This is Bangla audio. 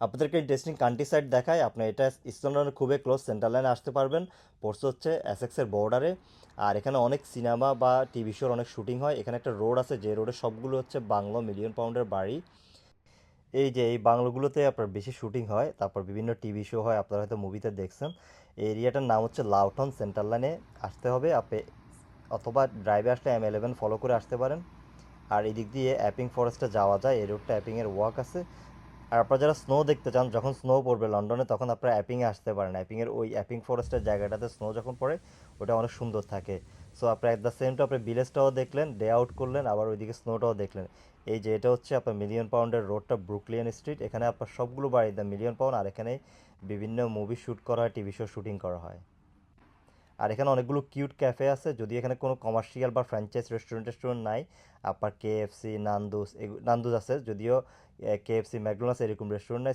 আপনাদেরকে ইন্টারেস্টিং কান্ট্রি সাইড দেখায়। আপনি এটা ইস্ট লন্ডনের খুবই ক্লোজ, সেন্ট্রাল লাইনে আসতে পারবেন। পড়ছে হচ্ছে এসেক্সের বর্ডারে। আর এখানে অনেক সিনেমা বা টিভি শোর অনেক শুটিং হয়। এখানে একটা রোড আছে, যে রোডে সবগুলো হচ্ছে বাংলো মিলিয়ন পাউন্ডের বাড়ি। এই যে এই বাংলোগুলোতে আপনার বেশি শুটিং হয়, তারপর বিভিন্ন টিভি শো হয়, আপনারা হয়তো মুভিতে দেখছেন। এই এরিয়াটার নাম হচ্ছে লাউটন। সেন্ট্রাল লাইনে আসতে হবে আপনি, অথবা ড্রাইভে আসলে M11 ফলো করে আসতে পারেন। আর এই দিক দিয়ে অ্যাপিং ফরেস্টে যাওয়া যায়, এই রোডটা অ্যাপিংয়ের ওয়াক আছে। আর আপনারা যারা স্নো দেখতে চান, যখন স্নো পড়বে লন্ডনে তখন আপনারা অ্যাপিংয়ে আসতে পারেন। অ্যাপিংয়ের ওই অ্যাপিং ফরেস্টের জায়গাটাতে স্নো যখন পড়ে ওটা অনেক সুন্দর থাকে। সো আপনার অ্যাট দ্য সেম টাইম আপনি ভিলেজটাও দেখলেন, ডে আউট করলেন, আবার ওইদিকে স্নোটাও দেখলেন। এই যে এটা হচ্ছে আপনার মিলিয়ন পাউন্ডের রোডটা, ব্রুকলিয়ান স্ট্রিট। এখানে আপনার সবগুলো বাড়ি দ্য মিলিয়ন পাউন্ড, আর এখানে বিভিন্ন মুভি শ্যুট করা হয়, টিভি শো শুটিং করা হয়। আর এখানে অনেকগুলো কিউট ক্যাফে আছে, যদি এখানে কোনো কমার্শিয়াল বা ফ্র্যাঞ্চাইজ রেস্টুরেন্ট নাই। আপনার KFC, নান্দুস, নান্দুস আছে যদিও, KFC, ম্যাকডোনাল্ডস এরকম রেস্টুরেন্ট নাই।